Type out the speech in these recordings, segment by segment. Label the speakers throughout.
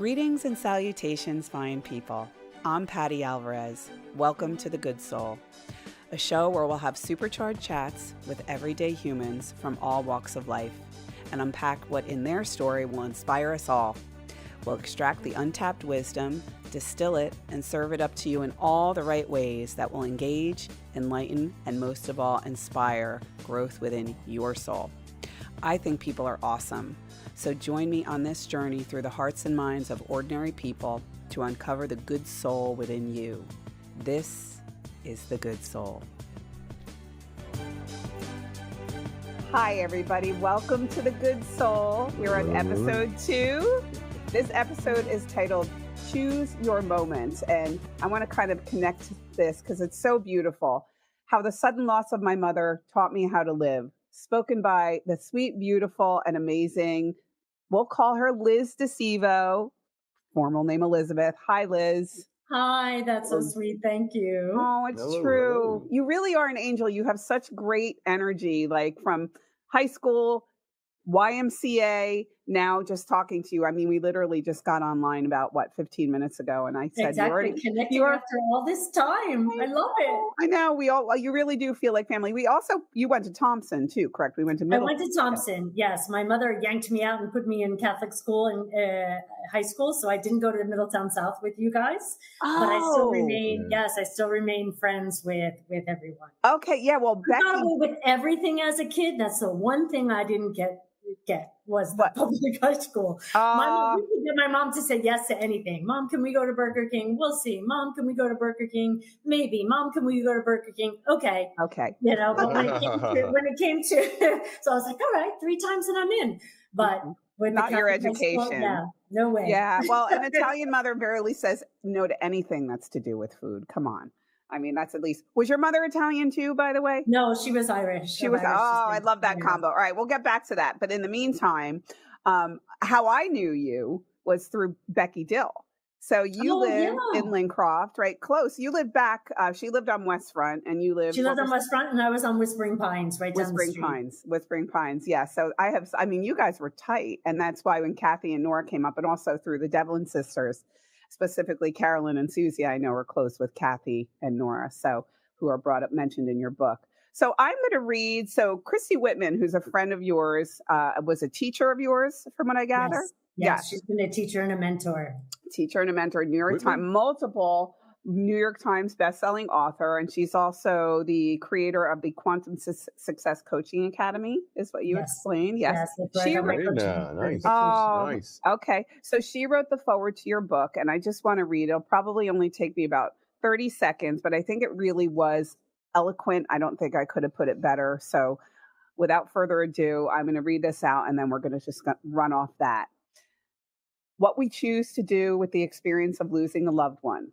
Speaker 1: Greetings and salutations, fine people. I'm Patty Alvarez. Welcome to The Good Soul, a show where we'll have supercharged chats with everyday humans from all walks of life and unpack what in their story will inspire us all. We'll extract the untapped wisdom, distill it, and serve it up to you in all the right ways that will engage, enlighten, and most of all, inspire growth within your soul. I think people are awesome. So join me on this journey through the hearts and minds of ordinary people to uncover the good soul within you. This is The Good Soul. Hi, everybody. Welcome to The Good Soul. We're on episode 2. This episode is titled Choose Your Moments. And I want to kind of connect this because it's so beautiful. How the sudden loss of my mother taught me how to live. Spoken by the sweet, beautiful, and amazing, we'll call her Liz DeCivo, formal name Elizabeth. Hi, Liz.
Speaker 2: Hi, that's so sweet. Thank you.
Speaker 1: Oh, it's true. Hello. You really are an angel. You have such great energy, like from high school, YMCA, now just talking to you. I mean, we literally just got online about 15 minutes ago, and I said,
Speaker 2: exactly. Connecting after all this time. I love it.
Speaker 1: I know. You really do feel like family. You went to Thompson too, correct? We went to
Speaker 2: Middleton. I went to Thompson. Yes. My mother yanked me out and put me in Catholic school and high school. So I didn't go to Middletown South with you guys, but I still remain friends with everyone.
Speaker 1: Okay. Yeah. Well,
Speaker 2: I got away with everything as a kid. That's the one thing I didn't get was the public high school. My mom to say yes to anything. Mom, can we go to Burger King? We'll see. Mom, can we go to Burger King? Maybe. Mom, can we go to Burger King? Okay. You know, but when it came to, so I was like, all right, 3 times and I'm in. But with
Speaker 1: not your education.
Speaker 2: School, no way.
Speaker 1: Yeah. Well, an Italian mother barely says no to anything that's to do with food. Come on. I mean, that's at least. Was your mother Italian too, by the way?
Speaker 2: No, she was Irish.
Speaker 1: She was. I love that combo. All right, we'll get back to that. But in the meantime, how I knew you was through Becky Dill. So you live in Lincroft, right? Close. You live back. She lived on West Front, and you lived.
Speaker 2: She lived on West Front, and I was on Whispering Pines, right down the street.
Speaker 1: Whispering Pines. Yeah. So I mean, you guys were tight, and that's why when Kathy and Nora came up, and also through the Devlin sisters. Specifically, Carolyn and Susie, I know are close with Kathy and Nora, so who are mentioned in your book. So I'm going to read. So Christy Whitman, who's a friend of yours, was a teacher of yours, from what I gather.
Speaker 2: Yes, she's been a teacher and a mentor.
Speaker 1: New York Times, multiple New York Times bestselling author, and she's also the creator of the Quantum Success Coaching Academy, is what you explained. Yes.
Speaker 3: She nice.
Speaker 1: Okay. So she wrote the foreword to your book, and I just want to read. It'll probably only take me about 30 seconds, but I think it really was eloquent. I don't think I could have put it better. So without further ado, I'm going to read this out, and then we're going to just run off that. What we choose to do with the experience of losing a loved one.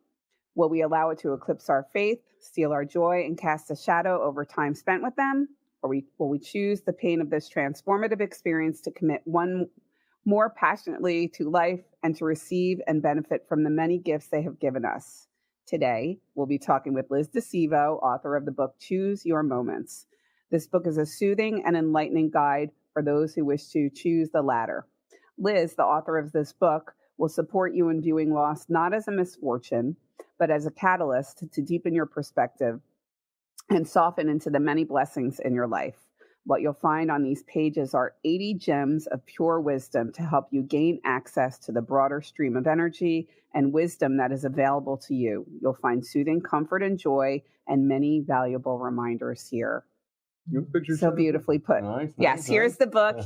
Speaker 1: Will we allow it to eclipse our faith, steal our joy, and cast a shadow over time spent with them? Or will we choose the pain of this transformative experience to commit one more passionately to life and to receive and benefit from the many gifts they have given us? Today, we'll be talking with Liz DeCivo, author of the book Choose Your Moments. This book is a soothing and enlightening guide for those who wish to choose the latter. Liz, the author of this book, will support you in viewing loss not as a misfortune, but as a catalyst to deepen your perspective and soften into the many blessings in your life. What you'll find on these pages are 80 gems of pure wisdom to help you gain access to the broader stream of energy and wisdom that is available to you. You'll find soothing comfort and joy and many valuable reminders here. So beautifully put. Nice. Here's the book.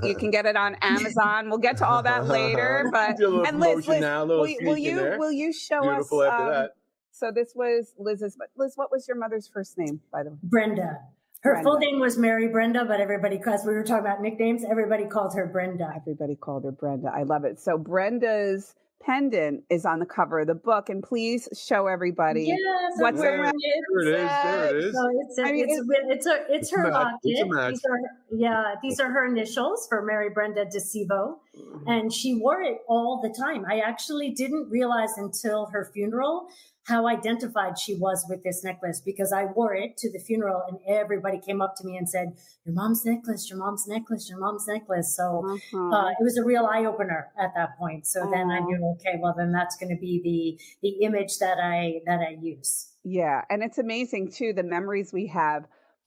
Speaker 1: You can get it on Amazon. We'll get to all that later. But and Liz, will you show
Speaker 3: beautiful
Speaker 1: us?
Speaker 3: After that.
Speaker 1: So this was Liz's. Liz, what was your mother's first name, by the way?
Speaker 2: Brenda. Her full name was Mary Brenda, but because we were talking about nicknames, everybody called her Brenda.
Speaker 1: Everybody called her Brenda. I love it. So Brenda's pendant is on the cover of the book, and please show everybody
Speaker 2: what's
Speaker 3: wearing it. There it is.
Speaker 2: So it's her locket. These are her initials for Mary Brenda DeCivo, and she wore it all the time. I actually didn't realize until her funeral how identified she was with this necklace, because I wore it to the funeral and everybody came up to me and said, your mom's necklace, your mom's necklace, your mom's necklace. So it was a real eye opener at that point. So then I knew, okay, well then that's going to be the image that I use.
Speaker 1: Yeah. And it's amazing too, the memories we have,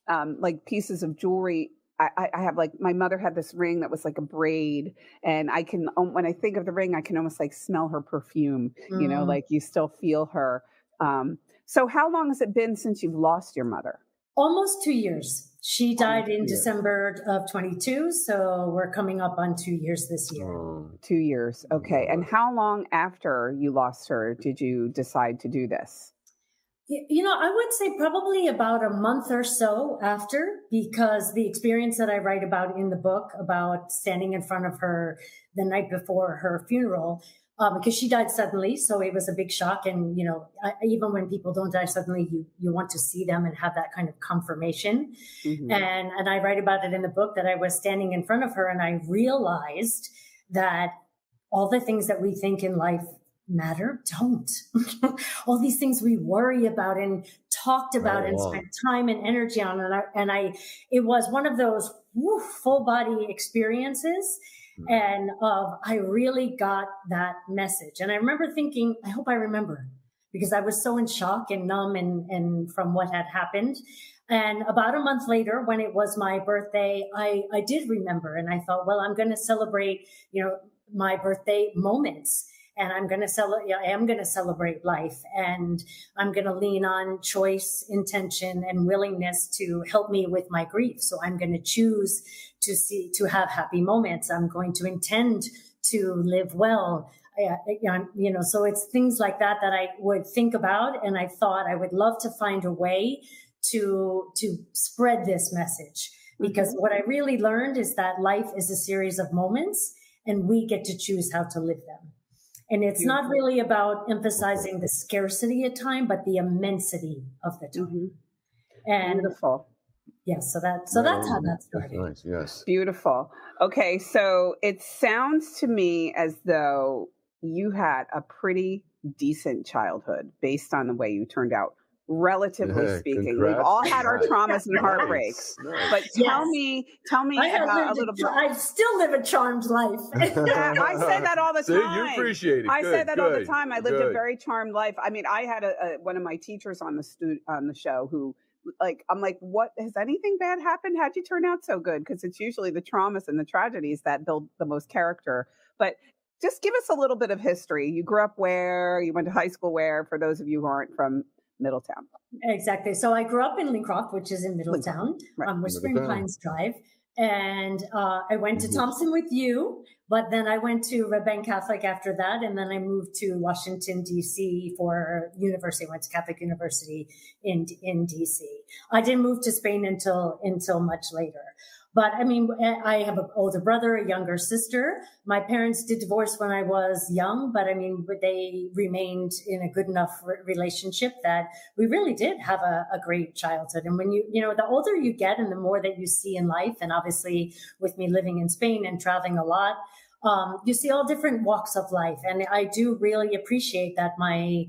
Speaker 1: like pieces of jewelry. I have, like, my mother had this ring that was like a braid, and I can, when I think of the ring, I can almost like smell her perfume, you know, like you still feel her. So how long has it been since you've lost your mother?
Speaker 2: Almost 2 years. She died in December of 22. So we're coming up on 2 years this year.
Speaker 1: 2 years. Okay. And how long after you lost her did you decide to do this?
Speaker 2: You know, I would say probably about a month or so after, because the experience that I write about in the book about standing in front of her the night before her funeral, because she died suddenly. So it was a big shock. And, you know, even when people don't die suddenly, you want to see them and have that kind of confirmation. And I write about it in the book that I was standing in front of her and I realized that all the things that we think in life matter don't. All these things we worry about and talked about and spent time and energy on, it was one of those full body experiences, and I really got that message. And I remember thinking, I hope I remember, because I was so in shock and numb and from what had happened. And about a month later, when it was my birthday, I did remember, and I thought, well, I'm going to celebrate, you know, my birthday moments. And I am going to celebrate life, and I'm going to lean on choice, intention, and willingness to help me with my grief. So I'm going to choose to have happy moments. I'm going to intend to live well. You know, so it's things like that I would think about. And I thought I would love to find a way to spread this message, because what I really learned is that life is a series of moments and we get to choose how to live them. And it's not really about emphasizing the scarcity of time, but the immensity of the time. And
Speaker 1: beautiful.
Speaker 2: Yes. So that's how that started.
Speaker 3: Nice. Yes.
Speaker 1: Beautiful. Okay. So it sounds to me as though you had a pretty decent childhood based on the way you turned out. Relatively speaking,
Speaker 3: congrats.
Speaker 1: We've all had our traumas and heartbreaks. But tell me about a little bit.
Speaker 2: I still live a charmed life.
Speaker 1: I say that all the time.
Speaker 3: See, you appreciate it.
Speaker 1: I say that all the time. I lived a very charmed life. I mean, I had one of my teachers on the show who, like, I'm like, what, has anything bad happened? How'd you turn out so good? Because it's usually the traumas and the tragedies that build the most character. But just give us a little bit of history. You grew up where? You went to high school where? For those of you who aren't from Middletown.
Speaker 2: Exactly. So I grew up in Lincroft, which is in Middletown, where Spring Pines Drive. And I went to Thompson with you, but then I went to Red Bank Catholic after that. And then I moved to Washington, D.C. for university. I went to Catholic University in D.C. I didn't move to Spain until much later. But I mean, I have an older brother, a younger sister. My parents did divorce when I was young, but I mean, they remained in a good enough relationship that we really did have a great childhood. And when you know, the older you get and the more that you see in life, and obviously with me living in Spain and traveling a lot, you see all different walks of life. And I do really appreciate that my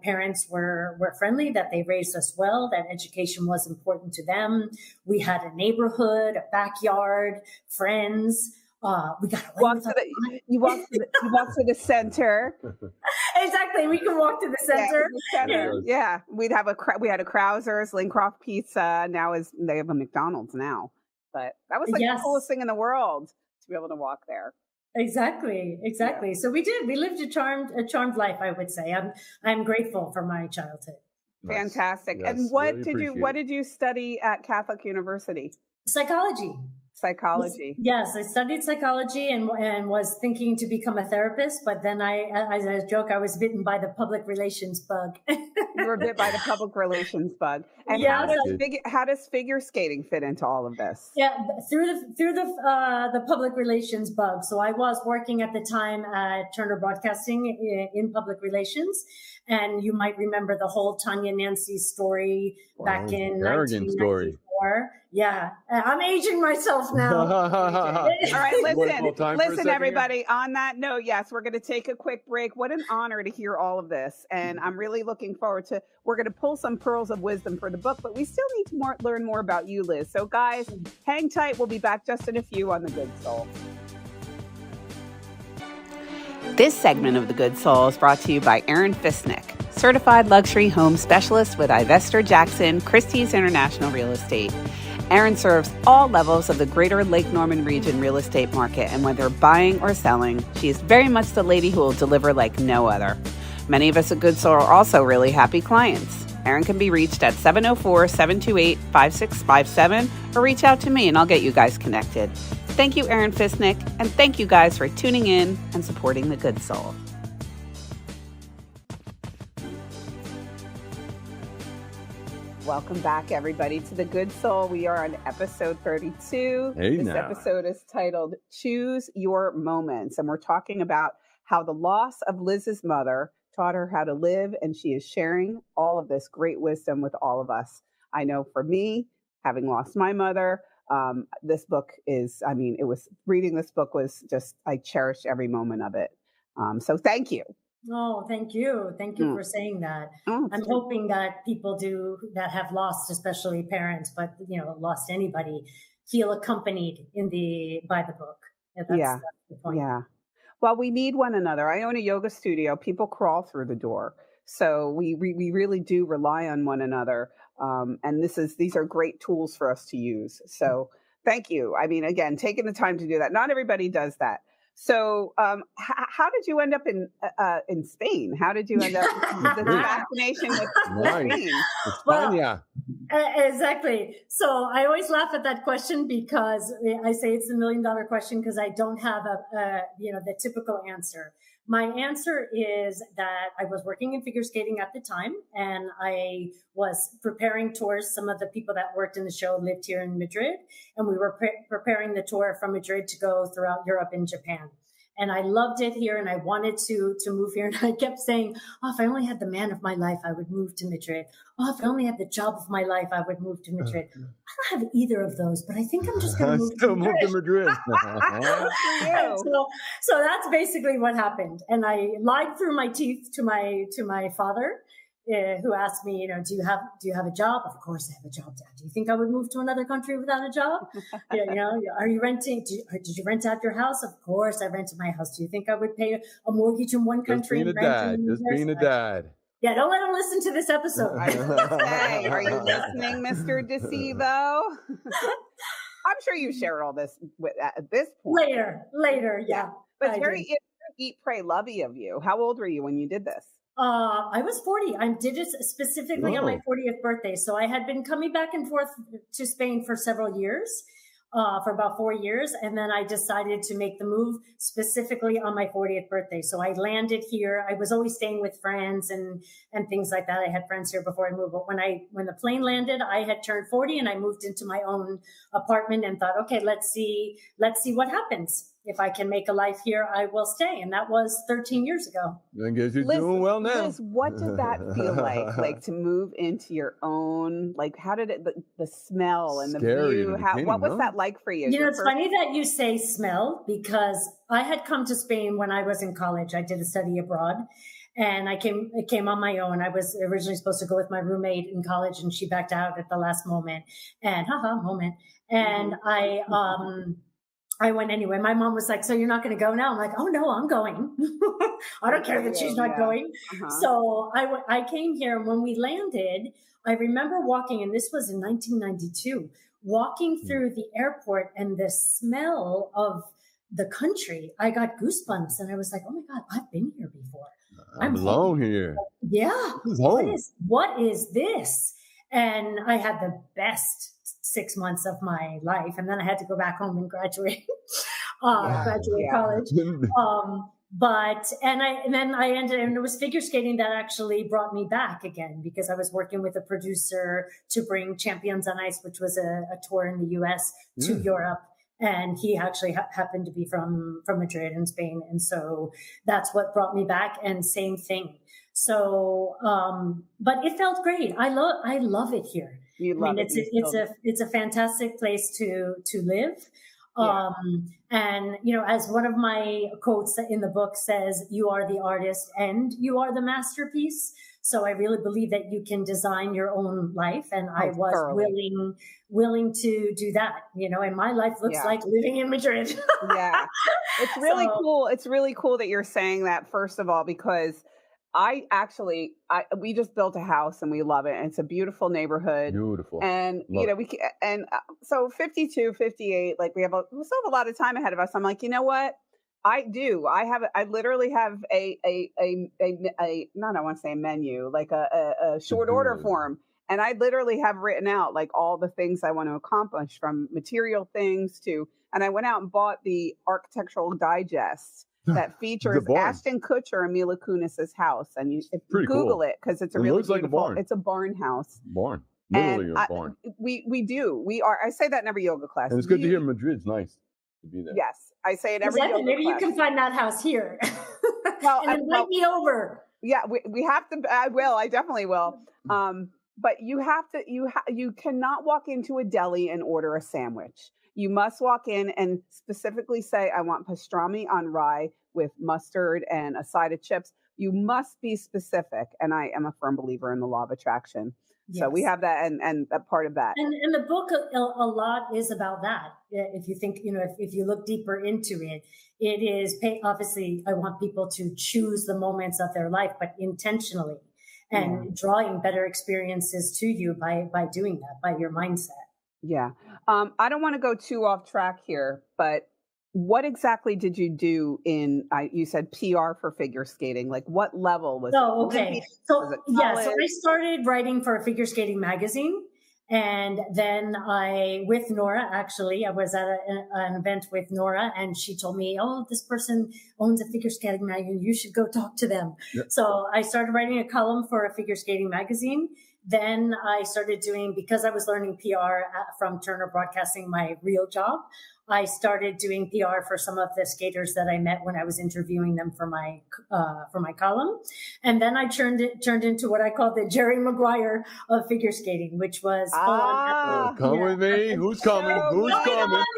Speaker 2: parents were friendly, that they raised us well, that education was important to them. We had a neighborhood, a backyard, friends. We got
Speaker 1: you walk to the center.
Speaker 2: Exactly. We can walk to the center.
Speaker 1: Yeah. We had a Krauser's, Lincroft Pizza. They have a McDonald's now. But that was like the coolest thing in the world, to be able to walk there.
Speaker 2: Exactly. Yeah. So we lived a charmed life, I would say. I'm grateful for my childhood.
Speaker 1: Fantastic. Yes, and what did you study at Catholic University?
Speaker 2: Psychology. Yes, I studied psychology and was thinking to become a therapist, but then as a joke, I was bitten by the public relations bug.
Speaker 1: You were bit by the public relations bug. And how does figure skating fit into all of this?
Speaker 2: Yeah, through the public relations bug. So I was working at the time at Turner Broadcasting in public relations, and you might remember the whole Tanya Nancy story back in 1994. more. Yeah, I'm aging myself now.
Speaker 1: All right, listen, everybody. On that note, yes, we're going to take a quick break. What an honor to hear all of this, and I'm really looking forward to. We're going to pull some pearls of wisdom for the book, but we still need to learn more about you, Liz. So, guys, hang tight. We'll be back just in a few on The Good Soul. This segment of The Good Soul is brought to you by Aaron Fisnick, certified luxury home specialist with Ivester Jackson Christie's International Real Estate. Aaron serves all levels of the greater Lake Norman region real estate market, and whether buying or selling, she is very much the lady who will deliver like no other. Many of us at Good Soul are also really happy clients. Aaron can be reached at 704-728-5657 or reach out to me and I'll get you guys connected. Thank you, Aaron Fisnick, and thank you guys for tuning in and supporting The Good Soul. Welcome back, everybody, to The Good Soul. We are on episode 32. This episode is titled Choose Your Moments. And we're talking about how the loss of Liz's mother taught her how to live. And she is sharing all of this great wisdom with all of us. I know for me, having lost my mother, this book is, reading this book was just, I cherished every moment of it. So thank you.
Speaker 2: Oh, thank you. Thank you for saying that. I'm hoping that people that have lost, especially parents, but lost anybody, feel accompanied by the book. That's the point.
Speaker 1: Yeah. Well, we need one another. I own a yoga studio. People crawl through the door. So we really do rely on one another. And these are great tools for us to use. So thank you. Again, taking the time to do that. Not everybody does that. So, how did you end up in Spain? How did you end up with the fascination with Spain?
Speaker 2: Well, exactly. So I always laugh at that question because I say it's the $1 million question because I don't have the typical answer. My answer is that I was working in figure skating at the time, and I was preparing tours. Some of the people that worked in the show lived here in Madrid, and we were preparing the tour from Madrid to go throughout Europe and Japan. And I loved it here, and I wanted to move here. And I kept saying, oh, if I only had the man of my life, I would move to Madrid. Oh, if I only had the job of my life, I would move to Madrid. I don't have either of those, but I think I'm just going to move to Madrid. So that's basically what happened. And I lied through my teeth to my father, who asked me, do you have a job? Of course I have a job, Dad. Do you think I would move to another country without a job? Are you renting? Did you rent out your house? Of course I rented my house. Do you think I would pay a mortgage in one country?
Speaker 3: Just being a dad.
Speaker 2: Yeah, don't let him listen to this episode.
Speaker 1: I was going to say, are you listening, Mr. DeCevo? I'm sure you shared all this at this point.
Speaker 2: Later, yeah.
Speaker 1: But it's very eat, pray, lovey of you. How old were you when you did this?
Speaker 2: I was 40. I did it specifically on my 40th birthday. So I had been coming back and forth to Spain for several years, for about 4 years. And then I decided to make the move specifically on my 40th birthday. So I landed here. I was always staying with friends and things like that. I had friends here before I moved. But when the plane landed, I had turned 40 and I moved into my own apartment and thought, okay, let's see what happens. If I can make a life here, I will stay. And that was 13 years ago.
Speaker 3: I guess you're doing well now.
Speaker 1: Liz, what did that feel like? Like to move into your own, like how did it, the smell and the view, what was that like for you?
Speaker 2: It's funny that you say smell because I had come to Spain when I was in college. I did a study abroad. And I came on my own. I was originally supposed to go with my roommate in college and she backed out at the last moment. And And I went anyway. My mom was like, so you're not going to go now? I'm like, oh no, I'm going. I don't care that she's not going. So I came here, and when we landed, I remember walking, and this was in 1992, walking through the airport and the smell of the country. I got goosebumps and I was like, oh my God, I've been here before.
Speaker 3: I belong here.
Speaker 2: Yeah. What is this? And I had the best 6 months of my life. And then I had to go back home and graduate college. And then I ended, and it was figure skating that actually brought me back again, because I was working with a producer to bring Champions on Ice, which was a tour in the US to Europe. And he actually happened to be from Madrid in Spain. And so that's what brought me back, and same thing. So, but it felt great. I love it here. It's a fantastic place to live. Yeah. And, as one of my quotes in the book says, you are the artist and you are the masterpiece. So I really believe that you can design your own life. And I was willing to do that, and my life looks like living in Madrid.
Speaker 1: Yeah. It's really cool. It's really cool that you're saying that, first of all, because we just built a house and we love it. And it's a beautiful neighborhood.
Speaker 3: Beautiful.
Speaker 1: And, so 52, 58, like we still have a lot of time ahead of us. I'm like, you know what? I literally have I don't want to say a menu, like a short order form. And I literally have written out like all the things I want to accomplish, from material things and I went out and bought the Architectural Digest that features Ashton Kutcher and Mila Kunis's house. And you Google it, because it's really beautiful. Like a barn. It's a barn house.
Speaker 3: Barn. Literally a barn.
Speaker 1: We are. I say that in every yoga class.
Speaker 3: And it's good to hear Madrid's nice to be there.
Speaker 1: Yes. I say it every yoga class.
Speaker 2: Maybe you can find that house here. And invite me over.
Speaker 1: Yeah, we have to. I will. I definitely will. But you have to. You cannot walk into a deli and order a sandwich. You must walk in and specifically say, I want pastrami on rye with mustard and a side of chips. You must be specific. And I am a firm believer in the law of attraction. Yes. So we have that and a part of that.
Speaker 2: And the book, a lot is about that. If you think, if you look deeper into it, it is obviously, I want people to choose the moments of their life, but intentionally, and drawing better experiences to you by doing that, by your mindset.
Speaker 1: Yeah. I don't want to go too off track here, but what exactly did you do you said PR for figure skating? Like, what level was it?
Speaker 2: Oh, okay. So I started writing for a figure skating magazine. And then with Nora, actually, I was at an event with Nora, and she told me, oh, this person owns a figure skating magazine. You should go talk to them. Yep. So I started writing a column for a figure skating magazine. Then I started because I was learning PR from Turner Broadcasting, my real job, I started doing PR for some of the skaters that I met when I was interviewing them for my column. And then I turned into what I call the Jerry Maguire of figure skating, which was
Speaker 3: come with me. Who's coming? Who's coming?
Speaker 1: I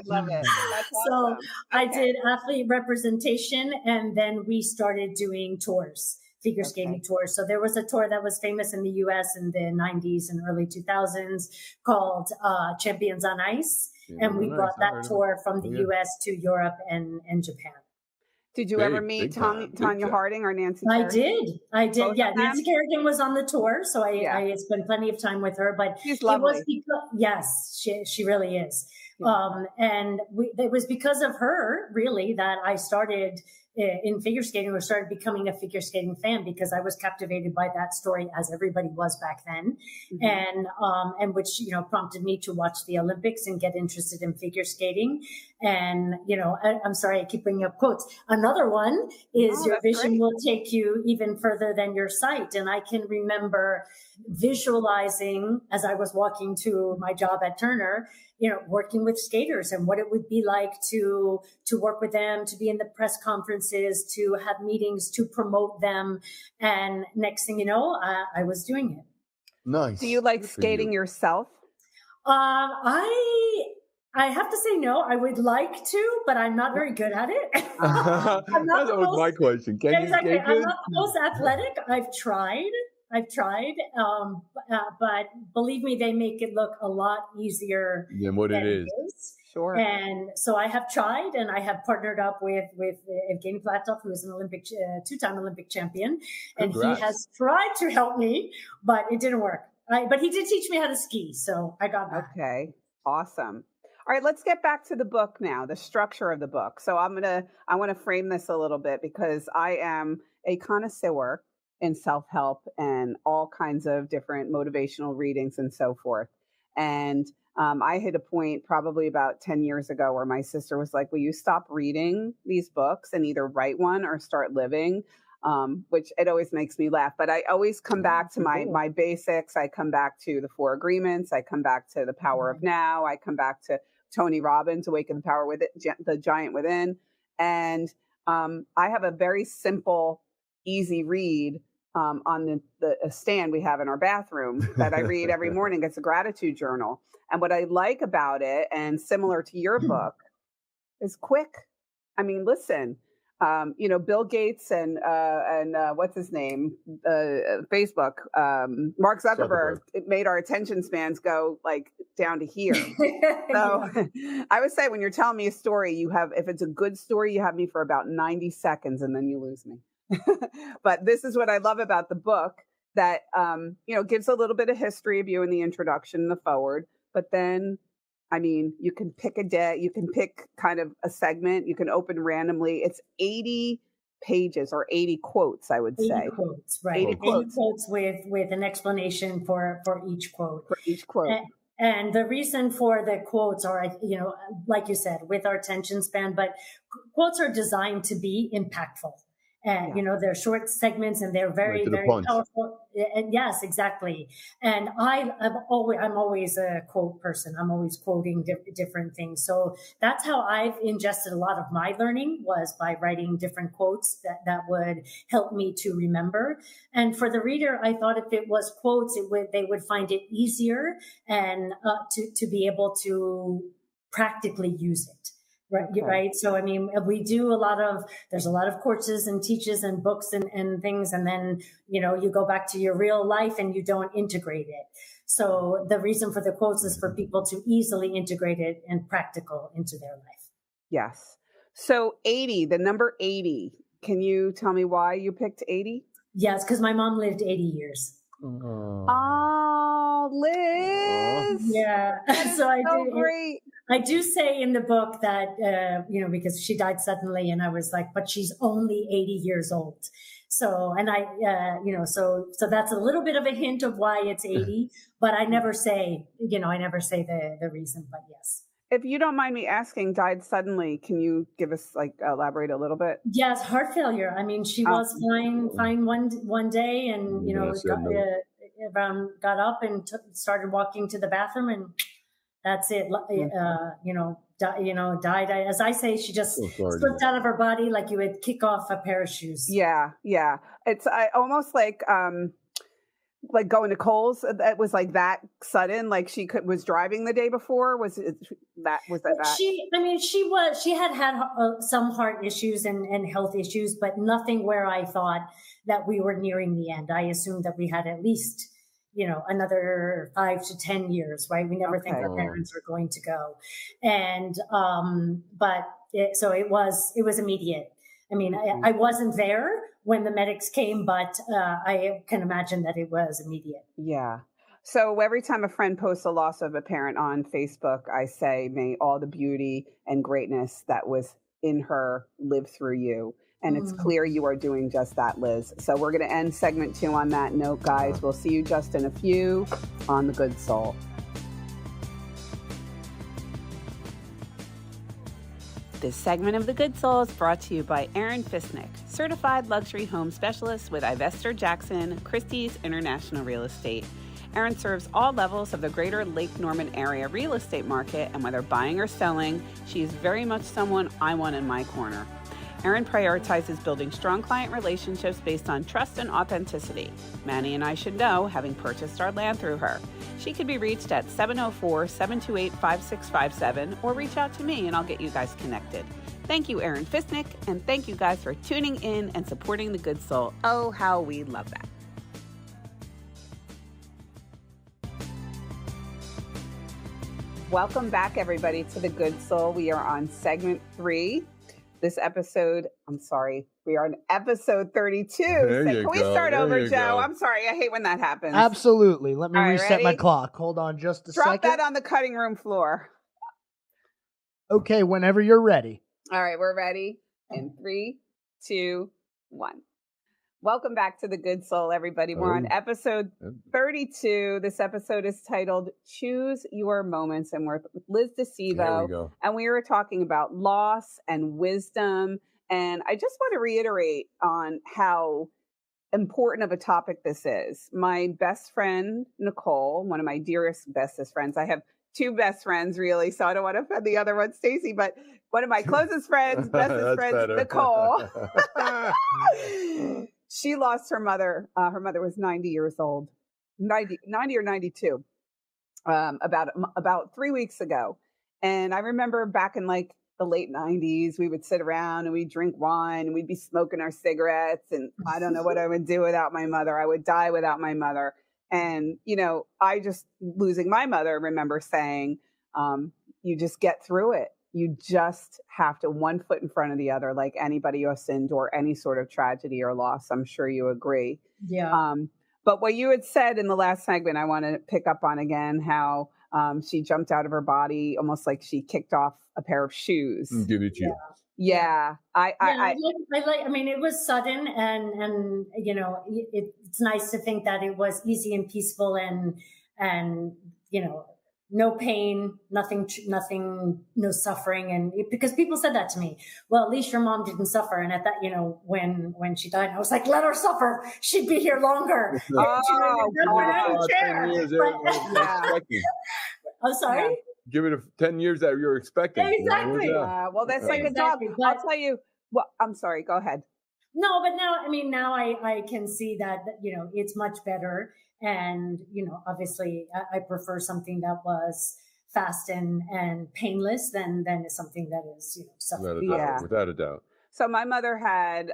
Speaker 1: love it. That's
Speaker 2: so awesome. I did athlete representation, and then we started doing tours. Figure skating tours. So there was a tour that was famous in the US in the 90s and early 2000s called Champions on Ice. And we brought that tour from the US to Europe and Japan.
Speaker 1: Did you ever meet Tanya Harding or Nancy Kerrigan?
Speaker 2: I did. Yeah, Nancy Kerrigan was on the tour, so I spent plenty of time with her. But
Speaker 1: she's lovely.
Speaker 2: Yes, she really is. Yeah. And it was because of her, really, that I started in figure skating, or started becoming a figure skating fan, because I was captivated by that story, as everybody was back then. Mm-hmm. And which, prompted me to watch the Olympics and get interested in figure skating. And, I'm sorry, I keep bringing up quotes. Another one is your vision will take you even further than your sight. And I can remember visualizing, as I was walking to my job at Turner, working with skaters and what it would be like to work with them, to be in the press conferences, to have meetings, to promote them. And next thing you know, I was doing it.
Speaker 3: Nice.
Speaker 1: Do you like skating yourself?
Speaker 2: I have to say no. I would like to, but I'm not very good at it.
Speaker 3: That was my question. Can you skate good?
Speaker 2: I'm not the most athletic. I've tried, but believe me, they make it look a lot easier
Speaker 3: than what it is.
Speaker 1: Sure.
Speaker 2: And so I have tried, and I have partnered up with Evgeny Platov, who is an two-time Olympic champion. And Congrats. He has tried to help me, but it didn't work. But he did teach me how to ski, so I got that.
Speaker 1: Okay, awesome. All right, let's get back to the book now, the structure of the book. So I want to frame this a little bit, because I am a connoisseur in self-help and all kinds of different motivational readings and so forth. And I hit a point probably about 10 years ago where my sister was like, will you stop reading these books and either write one or start living? which it always makes me laugh. But I always come back to my basics. I come back to the 4 agreements. I come back to the power of now. I come back to Tony Robbins, Awaken the Power Within, the Giant Within. And I have a very simple, easy read on the stand we have in our bathroom that I read every morning. It's a gratitude journal. And what I like about it, and similar to your book, is quick. I mean, listen, Bill Gates and what's his name, Facebook, Mark Zuckerberg, it made our attention spans go like down to here. So I would say when you're telling me a story, if it's a good story, you have me for about 90 seconds and then you lose me. But this is what I love about the book, that, gives a little bit of history of you in the introduction and the forward, but then, I mean, you can pick a day, you can pick kind of a segment, you can open randomly. It's 80 pages or 80 quotes, I would say.
Speaker 2: 80 quotes, right. 80 quotes with an explanation for each quote.
Speaker 1: For each quote.
Speaker 2: And the reason for the quotes are, like you said, with our attention span, but quotes are designed to be impactful. And, they're short segments and they're very, very powerful. And yes, exactly. And I'm always a quote person. I'm always quoting different things. So that's how I've ingested a lot of my learning, was by writing different quotes that would help me to remember. And for the reader, I thought if it was quotes, they would find it easier and to be able to practically use it. Right. Okay. Right. So, I mean, we do there's a lot of courses and teaches and books and things. And then, you go back to your real life and you don't integrate it. So the reason for the quotes is for people to easily integrate it and practical into their life.
Speaker 1: Yes. So the number 80, can you tell me why you picked 80?
Speaker 2: Yes, because my mom lived 80 years.
Speaker 1: Oh, Liz.
Speaker 2: Yeah. So I do.
Speaker 1: Great.
Speaker 2: I do say in the book that, because she died suddenly, and I was like, but she's only 80 years old. So, and so that's a little bit of a hint of why it's 80, but I never say the reason, but yes.
Speaker 1: If you don't mind me asking, died suddenly, can you give us elaborate a little bit?
Speaker 2: Yes. Heart failure. I mean, she was fine one day and, got up and started walking to the bathroom, and that's it. Died. As I say, she just slipped out of her body like you would kick off a pair of shoes.
Speaker 1: Yeah. Yeah. It's almost like going to Kohl's. It was like that sudden, like she was driving the day before. Was that?
Speaker 2: She had some heart issues and health issues, but nothing where I thought that we were nearing the end. I assumed that we had at least, another 5 to 10 years, right? We never think our parents are going to go. And, it was immediate. I mean, I wasn't there when the medics came, but I can imagine that it was immediate.
Speaker 1: Yeah. So every time a friend posts a loss of a parent on Facebook, I say, may all the beauty and greatness that was in her live through you. And it's clear you are doing just that, Liz. So we're going to end segment 2 on that note, guys. We'll see you just in a few on The Good Soul. This segment of The Good Soul is brought to you by Aaron Fisnick, certified luxury home specialist with Ivester Jackson, Christie's International Real Estate. Aaron serves all levels of the greater Lake Norman area real estate market, and whether buying or selling, she is very much someone I want in my corner. Aaron prioritizes building strong client relationships based on trust and authenticity. Manny and I should know, having purchased our land through her. She can be reached at 704-728-5657 or reach out to me and I'll get you guys connected. Thank you, Aaron Fisnick, and thank you guys for tuning in and supporting The Good Soul. Oh, how we love that. Welcome back, everybody, to The Good Soul. We are on segment 3. This episode, we are on episode 32. Can we start over, Joe? I'm sorry. I hate when that happens.
Speaker 4: Absolutely. Let me reset my clock. Hold on just a second.
Speaker 1: Drop that on the cutting room floor.
Speaker 4: Okay, whenever you're ready.
Speaker 1: All right, we're ready. In 3, 2, 1. Welcome back to The Good Soul, everybody. We're on episode 32. This episode is titled Choose Your Moments, and we're with Liz DeCivo. And we were talking about loss and wisdom And I just want to reiterate on how important of a topic this is. My best friend, Nicole, one of my dearest, bestest friends, I have two best friends really, so I don't want to offend the other one, Stacy, but one of my closest friends, bestest friends, better. Nicole. She lost her mother. Her mother was 90 years old, 90 or 92, about 3 weeks ago. And I remember back in like the late 90s, we would sit around and we'd drink wine and we'd be smoking our cigarettes. And I don't know what I would do without my mother. I would die without my mother. And, you know, I just losing my mother, remember saying, you just get through it. You just have to one foot in front of the other, like anybody who has to endure any sort of tragedy or loss. I'm sure you agree.
Speaker 2: Yeah.
Speaker 1: But what you had said in the last segment, I want to pick up on again, how she jumped out of her body almost like she kicked off a pair of shoes.
Speaker 3: Give it to you.
Speaker 1: Yeah.
Speaker 2: I mean, it was sudden and you know, it's nice to think that it was easy and peaceful and, you know, no pain, nothing, no suffering. And because people said that to me, well, at least your mom didn't suffer. And at that, you know, when she died, I was like, let her suffer. She'd be here longer. I'm sorry.
Speaker 3: Yeah. Give it 10 years that you're expecting.
Speaker 2: Exactly.
Speaker 3: You know?
Speaker 1: Well, that's like a dog. I'll tell you. Well, I'm sorry. Go ahead.
Speaker 2: No, but now I can see that, you know, it's much better. And, you know, obviously I prefer something that was fast and painless than something that is, you know, suffering.
Speaker 3: Without a doubt.
Speaker 1: So my mother had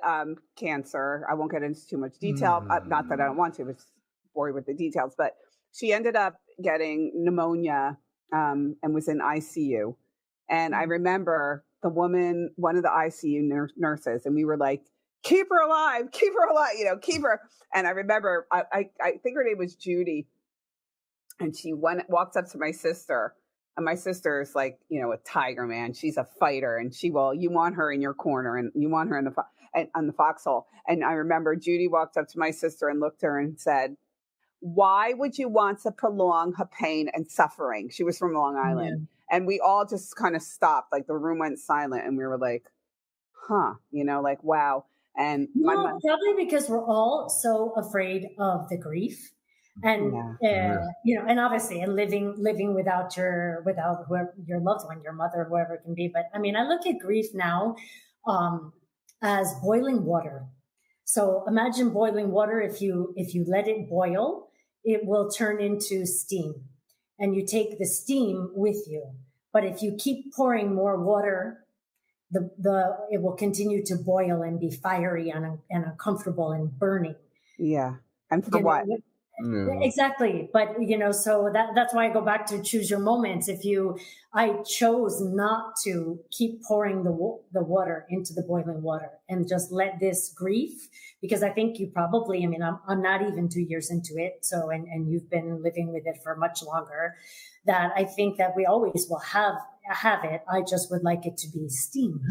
Speaker 1: cancer. I won't get into too much detail. Not that I don't want to, but bore you with the details. But she ended up getting pneumonia and was in ICU. And I remember one of the ICU nurses, and we were like, keep her alive, you know, keep her. And I remember, I think her name was Judy. And she walked up to my sister. And my sister is like, you know, a tiger, man. She's a fighter. And you want her in your corner and you want her on the foxhole. And I remember Judy walked up to my sister and looked at her and said, why would you want to prolong her pain and suffering? She was from Long Island. Yeah. And we all just kind of stopped. Like the room went silent and we were like, huh, you know, like, wow. And
Speaker 2: probably because we're all so afraid of the grief, and you know, and obviously, and living without whoever your loved one, your mother, whoever it can be. But I mean, I look at grief now as boiling water. So imagine boiling water. If you let it boil, it will turn into steam, and you take the steam with you. But if you keep pouring more water, it will continue to boil and be fiery and uncomfortable and burning.
Speaker 1: Yeah. And for what?
Speaker 2: Exactly. But, you know, so that's why I go back to choose your moments. I chose not to keep pouring the water into the boiling water and just let this grief, because I think you probably, I mean, I'm not even 2 years into it. So, and you've been living with it for much longer, that I think that we always will have it. I just would like it to be steam.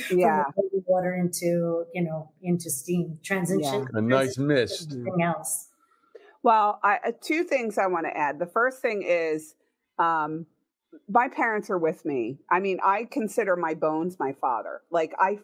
Speaker 1: Yeah.
Speaker 2: From the water into steam transition.
Speaker 3: A nice mist.
Speaker 2: Something else.
Speaker 1: Well, two things I want to add. The first thing is, my parents are with me. I mean, I consider my bones my father. Like I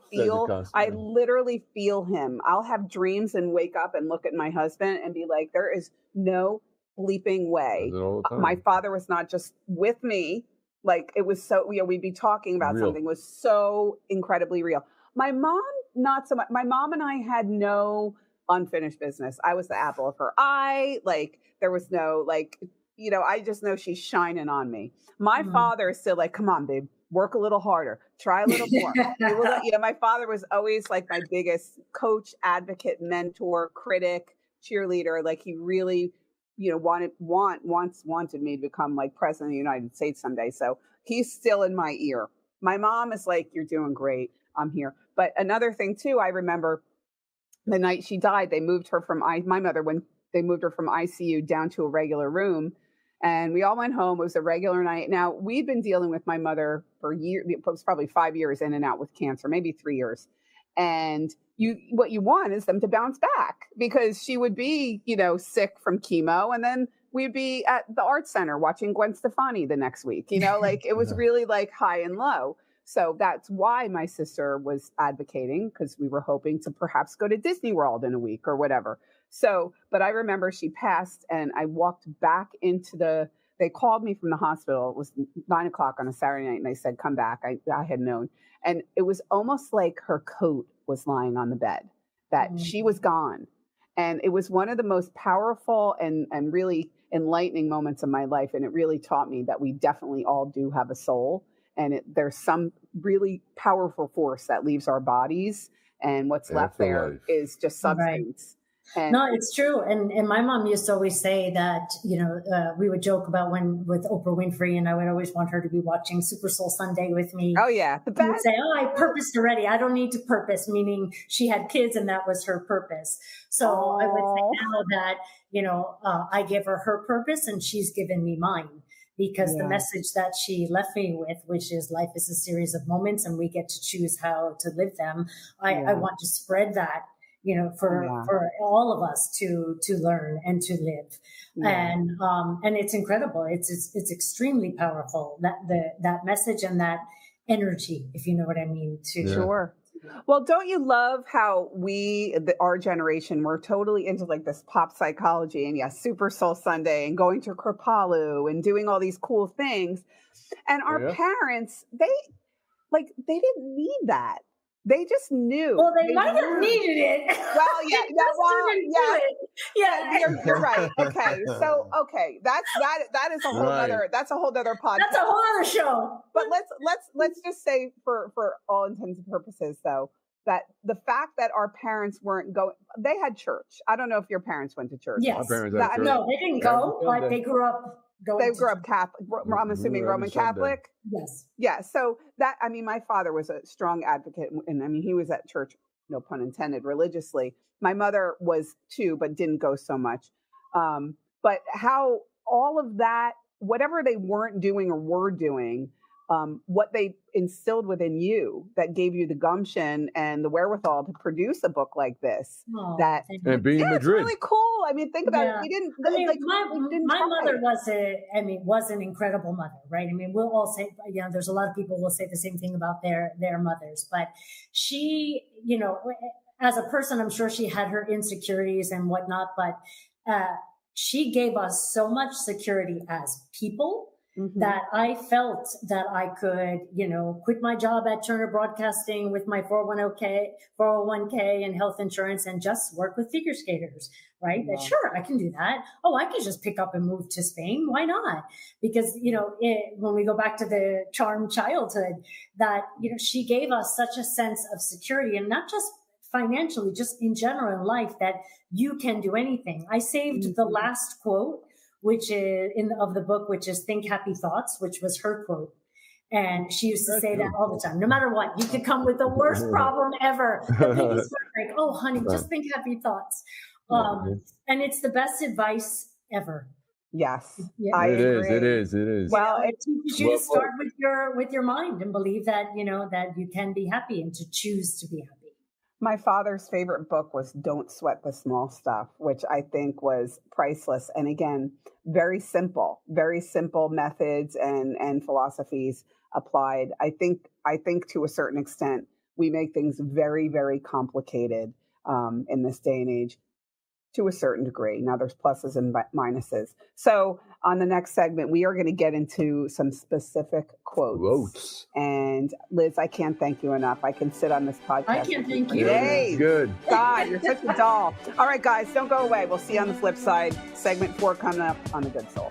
Speaker 1: literally feel him. I'll have dreams and wake up and look at my husband and be like, there is no bleeping way. My father was not just with me. Like it was so, you know, we'd be talking about something was so incredibly real. My mom, not so much. My mom and I had no unfinished business. I was the apple of her eye. Like there was no, like, you know, I just know she's shining on me. My father is still like, come on, babe, work a little harder, try a little more. You know, my father was always like my biggest coach, advocate, mentor, critic, cheerleader. Like he really, you know, wanted me to become like president of the United States someday. So he's still in my ear. My mom is like, you're doing great. I'm here. But another thing too, I remember the night she died, they moved her from my mother, when they moved her from ICU down to a regular room, and we all went home. It was a regular night. Now we'd been dealing with my mother for years. It was probably 5 years in and out with cancer, maybe 3 years. And what you want is them to bounce back, because she would be, you know, sick from chemo, and then we'd be at the art center watching Gwen Stefani the next week, you know, like it was really like high and low. So that's why my sister was advocating, because we were hoping to perhaps go to Disney World in a week or whatever. So, but I remember she passed and I walked back into they called me from the hospital. It was 9:00 on a Saturday night and they said, come back. I had known. And it was almost like her coat was lying on the bed, that she was gone. And it was one of the most powerful and really enlightening moments of my life. And it really taught me that we definitely all do have a soul. And there's some really powerful force that leaves our bodies. And what's left there is just substance.
Speaker 2: Right. No, it's true. And my mom used to always say that, we would joke about with Oprah Winfrey, and I would always want her to be watching Super Soul Sunday with me.
Speaker 1: Oh, yeah. The
Speaker 2: best. Would say, I purposed already. I don't need to purpose, meaning she had kids and that was her purpose. So I would say now that, I give her purpose and she's given me mine. Because the message that she left me with, which is life is a series of moments and we get to choose how to live them. I want to spread that, for all of us to learn and to live. Yeah. And it's incredible. It's extremely powerful, that message and that energy, if you know what I mean.
Speaker 1: Sure. Well, don't you love how our generation, we're totally into like this pop psychology and Super Soul Sunday and going to Kripalu and doing all these cool things. And our parents, they didn't need that. They just knew.
Speaker 2: Well, they might have needed it.
Speaker 1: Well, you're right. Okay, so that is a whole other. That's a whole other podcast.
Speaker 2: That's a whole other show.
Speaker 1: But let's just say for all intents and purposes, though, that the fact that our parents weren't going, they had church. I don't know if your parents went to church.
Speaker 2: Yes. No, they didn't go. But they grew up.
Speaker 1: They grew up Catholic. I'm assuming Roman Catholic.
Speaker 2: Yes.
Speaker 1: Yeah. So my father was a strong advocate, and he was at church, no pun intended, religiously. My mother was too, but didn't go so much. But how all of that, whatever they weren't doing or were doing, what they instilled within you that gave you the gumption and the wherewithal to produce a book like this.
Speaker 3: And being in Madrid.
Speaker 1: It's really cool. I mean, think about it. We didn't.
Speaker 2: My mother was an incredible mother, right? I mean, we'll all say, there's a lot of people will say the same thing about their mothers, but she, as a person, I'm sure she had her insecurities and whatnot, but she gave us so much security as people. Mm-hmm. That I felt that I could, quit my job at Turner Broadcasting with my 401k and health insurance and just work with figure skaters, right? Yeah. Sure, I can do that. Oh, I could just pick up and move to Spain. Why not? Because, when we go back to the charmed childhood, that, she gave us such a sense of security, and not just financially, just in general in life, that you can do anything. I saved the last quote, which is of the book, which is "Think Happy Thoughts," which was her quote. And she used to say that all the time. No matter what, you could come with the worst problem ever. The biggest heartbreak. Oh, honey, just think happy thoughts. And it's the best advice ever.
Speaker 1: Yes,
Speaker 3: yeah. It is.
Speaker 2: Well, it teaches you to start with your mind and believe that, that you can be happy and to choose to be happy.
Speaker 1: My father's favorite book was Don't Sweat the Small Stuff, which I think was priceless. And again, very simple methods and philosophies applied. I think to a certain extent, we make things very, very complicated in this day and age to a certain degree. Now there's pluses and minuses. So on the next segment, we are going to get into some specific quotes. And Liz, I can't thank you enough. I can sit on this podcast.
Speaker 2: I can't thank you.
Speaker 1: Yay.
Speaker 3: Good.
Speaker 1: God, you're such a doll. All right, guys, don't go away. We'll see you on the flip side. Segment 4 coming up on The Good Soul.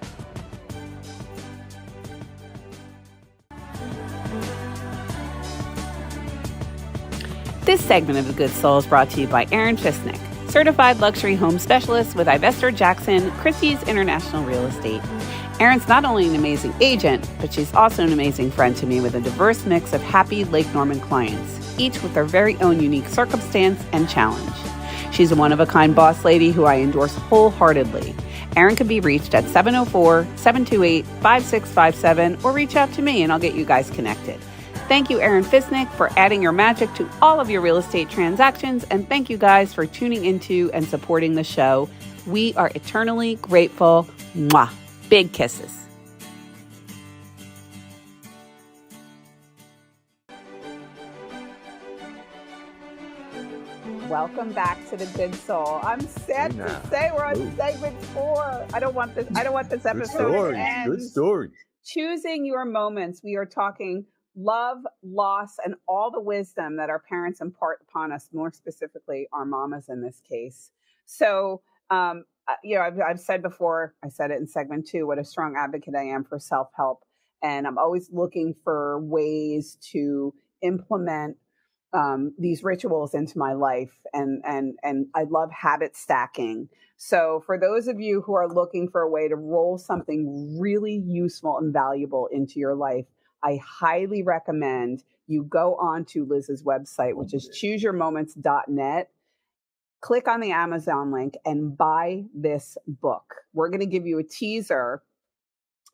Speaker 1: This segment of The Good Soul is brought to you by Aaron Fisnick, certified luxury home specialist with Ivester Jackson, Christie's International Real Estate. Erin's not only an amazing agent, but she's also an amazing friend to me with a diverse mix of happy Lake Norman clients, each with their very own unique circumstance and challenge. She's a one-of-a-kind boss lady who I endorse wholeheartedly. Erin can be reached at 704-728-5657 or reach out to me and I'll get you guys connected. Thank you, Aaron Fisnick, for adding your magic to all of your real estate transactions. And thank you guys for tuning into and supporting the show. We are eternally grateful. Mwah. Big kisses. welcome back to The Good Soul. I'm sad to say we're on segment 4. I don't want this episode to end.
Speaker 3: Good story.
Speaker 1: Choosing your moments. We are talking love, loss, and all the wisdom that our parents impart upon us, more specifically our mamas in this case. So, I've said before, I said it in segment 2, what a strong advocate I am for self-help. And I'm always looking for ways to implement these rituals into my life. And I love habit stacking. So for those of you who are looking for a way to roll something really useful and valuable into your life, I highly recommend you go on to Liz's website, which is chooseyourmoments.net. Click on the Amazon link and buy this book. We're going to give you a teaser.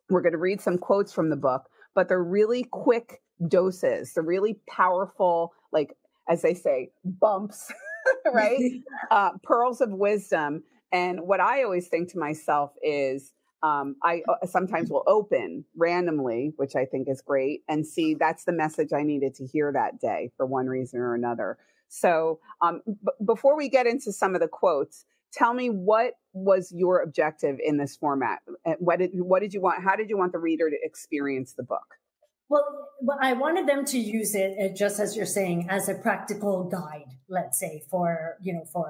Speaker 1: We're going to read some quotes from the book, but they're really quick doses. They're really powerful, like, as they say, bumps, right? Pearls of wisdom. And what I always think to myself is, I sometimes will open randomly, which I think is great, and see that's the message I needed to hear that day for one reason or another. So before we get into some of the quotes, tell me, what was your objective in this format? What did you want? How did you want the reader to experience the book?
Speaker 2: Well, I wanted them to use it, just as you're saying, as a practical guide, let's say, for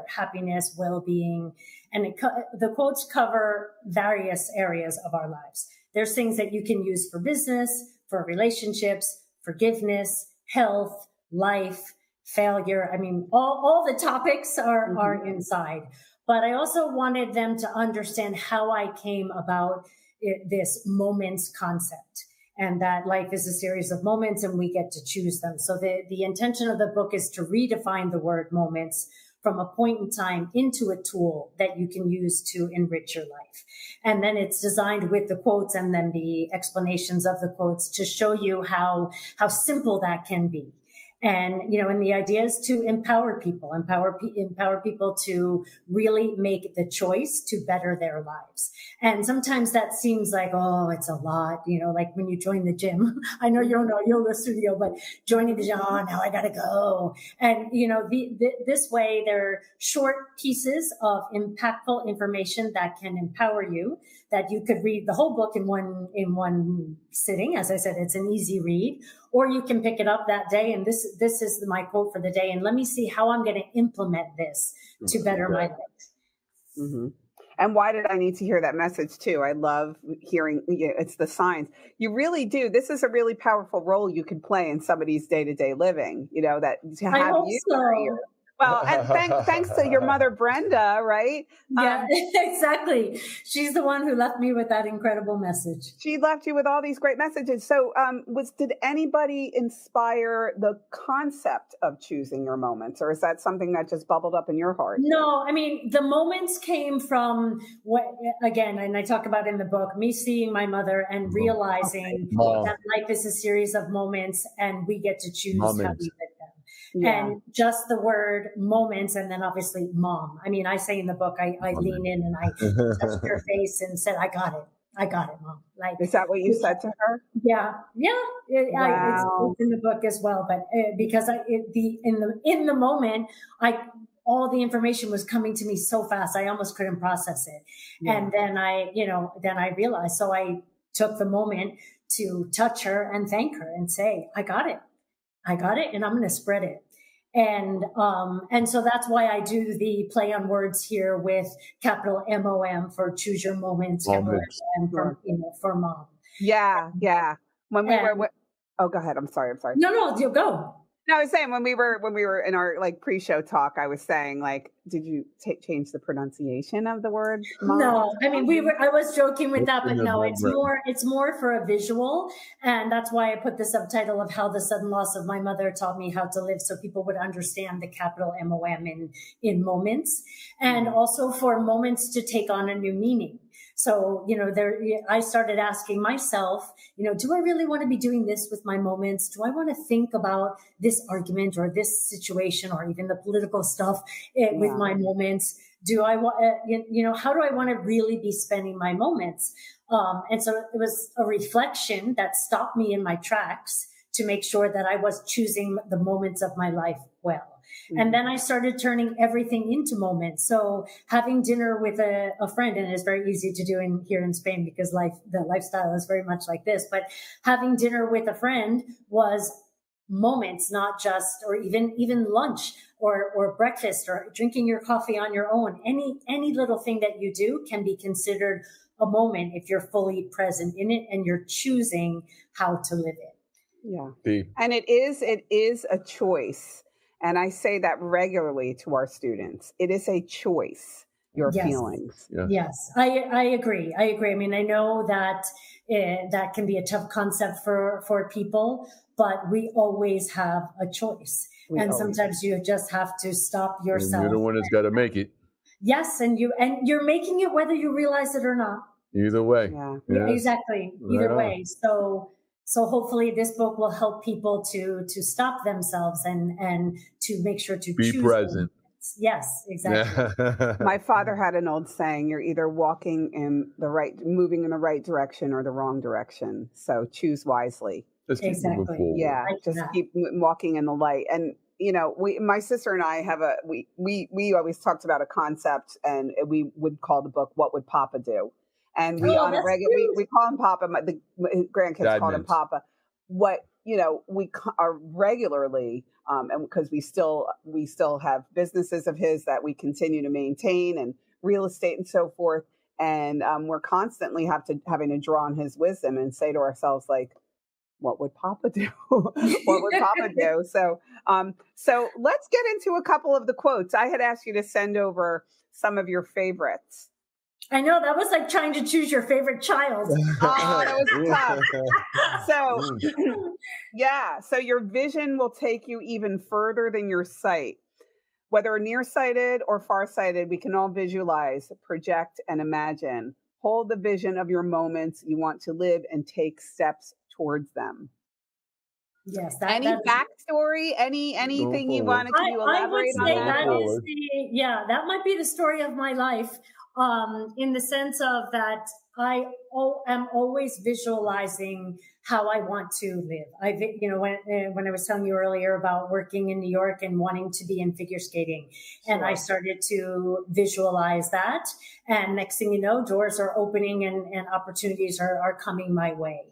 Speaker 2: happiness, well-being. And the quotes cover various areas of our lives. There's things that you can use for business, for relationships, forgiveness, health, life, failure. I mean, all the topics are inside. But I also wanted them to understand how I came about this moments concept. And that life is a series of moments and we get to choose them. So the intention of the book is to redefine the word moments from a point in time into a tool that you can use to enrich your life. And then it's designed with the quotes and then the explanations of the quotes to show you how simple that can be. And, and the idea is to empower people to really make the choice to better their lives. And sometimes that seems like, oh, it's a lot, like when you join the gym. I know you don't know a yoga studio, but joining the gym, oh, now I got to go. And, this way, they're short pieces of impactful information that can empower you, that you could read the whole book in one sitting. As I said, it's an easy read, or you can pick it up that day. And this is my quote for the day. And let me see how I'm going to implement this to better my life.
Speaker 1: Mm-hmm. And why did I need to hear that message too? I love hearing, it's the signs. You really do. This is a really powerful role you could play in somebody's day-to-day living, that to have
Speaker 2: I hope
Speaker 1: you.
Speaker 2: So.
Speaker 1: Well, and thanks to your mother, Brenda, right?
Speaker 2: Yeah, exactly. She's the one who left me with that incredible message.
Speaker 1: She left you with all these great messages. So did anybody inspire the concept of choosing your moments, or is that something that just bubbled up in your heart?
Speaker 2: No, I mean, the moments came from and I talk about in the book, me seeing my mother and realizing that life is a series of moments and we get to choose how we live them. Yeah. And just the word moments, and then obviously mom. I mean, I say in the book, I lean in and I touched her face and said, I got it, mom. Like,
Speaker 1: is that what you said to her?
Speaker 2: Yeah. Wow. It's in the book as well. But because in the moment, all the information was coming to me so fast, I almost couldn't process it. Yeah. And then I realized. So I took the moment to touch her and thank her and say, I got it, and I'm going to spread it. And so that's why I do the play on words here with capital MOM for choose your moments, capital M for mom.
Speaker 1: Yeah. When we were, go ahead. I'm sorry.
Speaker 2: No, you go.
Speaker 1: No, I was saying when we were in our pre-show talk, I was saying did you change the pronunciation of the word mom?
Speaker 2: No, I mean I was joking with that, but no, it's more for a visual, and that's why I put the subtitle of how the sudden loss of my mother taught me how to live, so people would understand the capital MOM in moments, and also for moments to take on a new meaning. So, I started asking myself, do I really want to be doing this with my moments? Do I want to think about this argument or this situation or even the political stuff with my moments? Do I want, how do I want to really be spending my moments? And so it was a reflection that stopped me in my tracks to make sure that I was choosing the moments of my life well. And then I started turning everything into moments. So having dinner with a friend, and it's very easy to do here in Spain because the lifestyle is very much like this, but having dinner with a friend was moments, not just, or even lunch or breakfast or drinking your coffee on your own. Any little thing that you do can be considered a moment if you're fully present in it and you're choosing how to live it.
Speaker 1: Yeah.
Speaker 3: Deep.
Speaker 1: And it is a choice. And I say that regularly to our students. It is a choice, your feelings.
Speaker 2: Yes, I agree. I mean, I know that that can be a tough concept for people, but we always have a choice. Sometimes you just have to stop yourself.
Speaker 3: And you're the one that's got to make it.
Speaker 2: Yes, and you're making it whether you realize it or not.
Speaker 3: Either way.
Speaker 2: Yeah, exactly. Either way. So hopefully this book will help people to stop themselves and to make sure to
Speaker 3: be
Speaker 2: choose
Speaker 3: present.
Speaker 2: Yes, exactly.
Speaker 1: My father had an old saying, you're either moving in the right direction or the wrong direction. So choose wisely.
Speaker 3: Just keep moving forward.
Speaker 1: Yeah, just keep walking in the light. And my sister and I have we always talked about a concept, and we would call the book "What Would Papa Do?" And we on a regular we call him Papa. The grandkids call him Papa. What we are regularly, and because we still have businesses of his that we continue to maintain, and real estate and so forth, and we're constantly having to draw on his wisdom and say to ourselves, like, what would Papa do? What would Papa do? So let's get into a couple of the quotes. I had asked you to send over some of your favorites.
Speaker 2: I know, that was like trying to choose your favorite child.
Speaker 1: Oh, that was tough. So, so your vision will take you even further than your sight. Whether nearsighted or farsighted, we can all visualize, project, and imagine. Hold the vision of your moments you want to live and take steps towards them.
Speaker 2: Yes.
Speaker 1: Any backstory? Anything you want to? Can you elaborate on that?
Speaker 2: That might be the story of my life. In the sense of that, I am always visualizing how I want to live. When I was telling you earlier about working in New York and wanting to be in figure skating, and I started to visualize that, and next thing you know, doors are opening and opportunities are coming my way.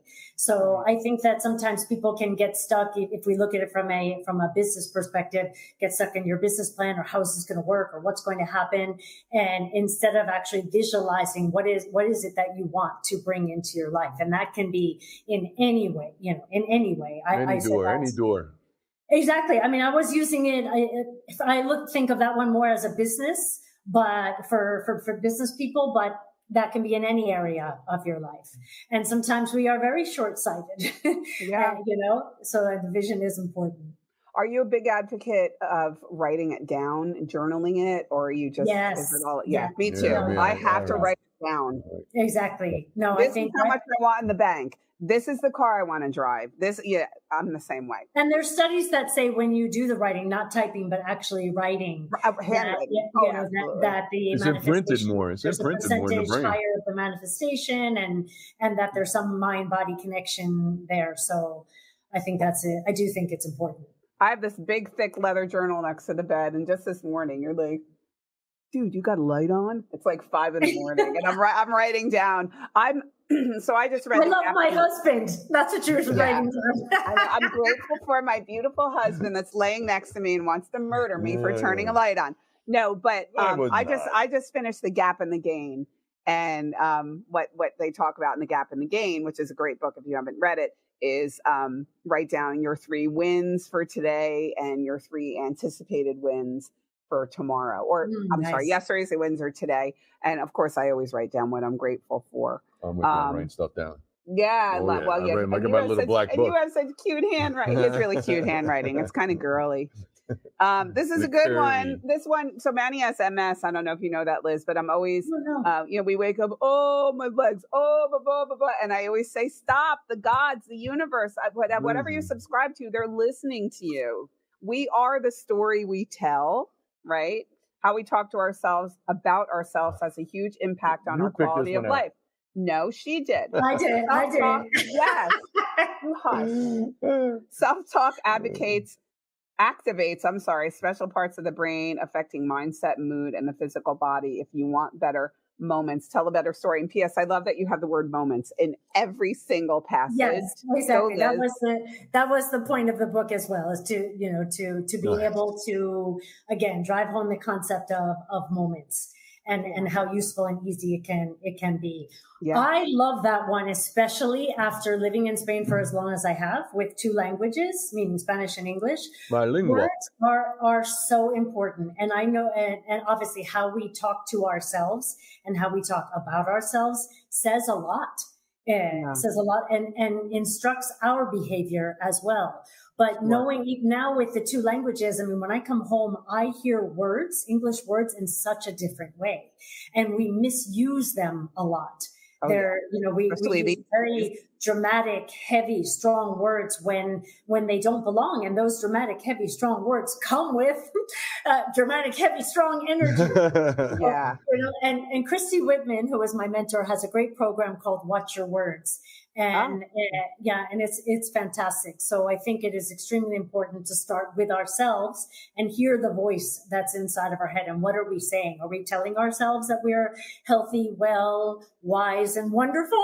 Speaker 2: So I think that sometimes people can get stuck, if we look at it from a business perspective, get stuck in your business plan or how is this going to work or what's going to happen. And instead of actually visualizing what is it that you want to bring into your life. And that can be in any way, in any way.
Speaker 3: Any door.
Speaker 2: Exactly. I mean, I was using it. Think of that one more as a business, but for business people, but that can be in any area of your life. And sometimes we are very short-sighted, so the vision is important.
Speaker 1: Are you a big advocate of writing it down and journaling it, or are you just,
Speaker 2: yes.
Speaker 1: Is it all, me too. I have to write it down.
Speaker 2: Exactly. No,
Speaker 1: I think how much I want in the bank. This is the car I want to drive. I'm the same way.
Speaker 2: And there's studies that say when you do the writing, not typing, but actually writing,
Speaker 1: handwriting,
Speaker 2: that the
Speaker 3: it's imprinted more. It's imprinted more in the brain.
Speaker 2: Higher of the manifestation, and that there's some mind-body connection there. So I think that's it. I do think it's important.
Speaker 1: I have this big, thick leather journal next to the bed, and just this morning, you're like, dude, you got a light on? It's like 5 a.m, and I'm writing down. So I just read.
Speaker 2: I love my husband. That's what you're writing down.
Speaker 1: I'm grateful for my beautiful husband that's laying next to me and wants to murder me for turning a light on. No, but I just finished The Gap and the Gain, and what they talk about in The Gap and the Gain, which is a great book if you haven't read it, is write down your 3 wins for today and your 3 anticipated wins for tomorrow, or sorry, yesterday's wins are today. And of course, I always write down what I'm grateful for.
Speaker 3: I'm with that, writing stuff down.
Speaker 1: Yeah,
Speaker 3: well, yeah. I read my little black book.
Speaker 1: And you have such cute handwriting. It's really cute handwriting. It's kind of girly. This is a good one. This one. So Manny has MS. I don't know if you know that, Liz, but I'm always, we wake up, oh, my legs, oh, blah, blah, blah, blah. And I always say, stop, the gods, the universe, whatever you subscribe to, they're listening to you. We are the story we tell, right? How we talk to ourselves about ourselves has a huge impact on our quality of life. No, she did.
Speaker 2: I did.
Speaker 1: Yes. Hush. Self-talk advocates activates, special parts of the brain affecting mindset, mood, and the physical body. If you want better moments, tell a better story. And P.S. I love that you have the word moments in every single passage.
Speaker 2: Yes, exactly. So that was the point of the book as well, is to be able to, again, drive home the concept of moments and how useful and easy it can be. Yeah. I love that one, especially after living in Spain for as long as I have, with 2 languages, meaning Spanish and English.
Speaker 3: Bilingual.
Speaker 2: Words are so important. And I know, and obviously how we talk to ourselves and how we talk about ourselves says a lot. Says a lot and instructs our behavior as well. But knowing now with the 2 languages, I mean, when I come home, I hear words, English words, in such a different way, and we misuse them a lot. They're, we use very dramatic, heavy, strong words when they don't belong. And those dramatic, heavy, strong words come with dramatic, heavy, strong energy.
Speaker 1: Yeah.
Speaker 2: And Christy Whitman, who is my mentor, has a great program called Watch Your Words. And and it's fantastic. So I think it is extremely important to start with ourselves and hear the voice that's inside of our head. And what are we saying? Are we telling ourselves that we're healthy, well, wise, and wonderful?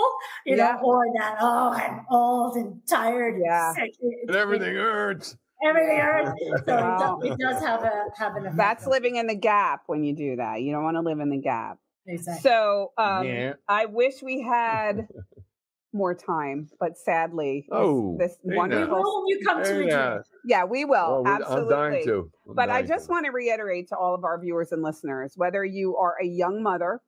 Speaker 2: You know, or that, I'm old and tired and sick.
Speaker 3: And everything hurts.
Speaker 2: Everything hurts. So it does have an effect.
Speaker 1: That's living in the gap when you do that. You don't want to live in the gap.
Speaker 2: Exactly.
Speaker 1: So I wish we had more time, but sadly, this wonderful.
Speaker 2: We will when you come to Madrid.
Speaker 1: Yeah, we will. Absolutely.
Speaker 3: I'm dying to.
Speaker 1: But I just want to reiterate to all of our viewers and listeners, whether you are a young mother,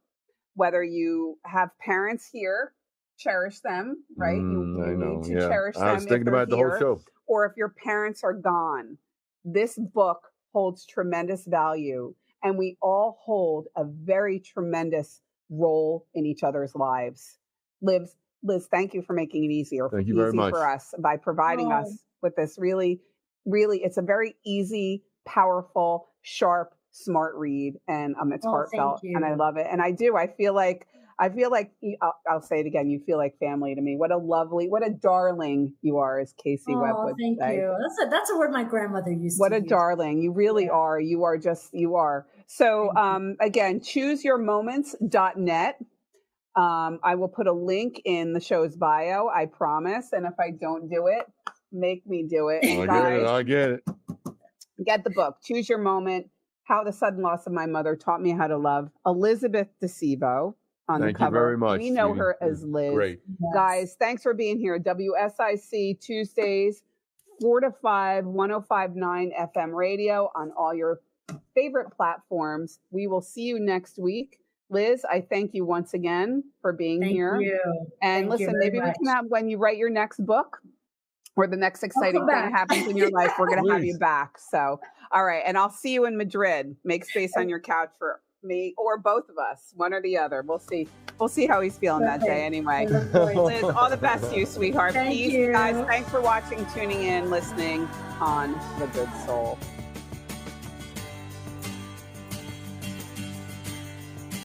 Speaker 1: whether you have parents here, cherish them, right? You need to cherish them.
Speaker 3: I was thinking about the whole show.
Speaker 1: Or if your parents are gone, this book holds tremendous value, and we all hold a very tremendous role in each other's lives. Liz, thank you for making it easier for us by providing us with this really, it's a very easy, powerful, sharp, smart read, and it's heartfelt, and I love it. And I feel like I'll say it again. You feel like family to me. What a darling you are, as Casey Webb would say.
Speaker 2: Thank you. That's a word my grandmother used to use.
Speaker 1: What a darling. You really are. You are. So again, chooseyourmoments.net. I will put a link in the show's bio, I promise. And if I don't do it, make me do it.
Speaker 3: I get it.
Speaker 1: Get the book, Choose Your Moment, How the Sudden Loss of My Mother Taught Me How to Love. Elizabeth DeCivo on the cover. Thank you very much. We know her as Liz.
Speaker 3: Great.
Speaker 1: Yes. Guys, thanks for being here. WSIC Tuesdays, 4 to 5, 105.9 FM radio on all your favorite platforms. We will see you next week. Liz, I thank you once again for being here.
Speaker 2: Thank you.
Speaker 1: And listen, maybe we can have, when you write your next book or the next exciting thing happens in your life, we're going to have you back. So, all right. And I'll see you in Madrid. Make space on your couch for me or both of us, one or the other. We'll see. We'll see how he's feeling that day anyway. Liz, all the best to you, sweetheart.
Speaker 2: Thank you.
Speaker 1: Guys, thanks for watching, tuning in, listening on The Good Soul.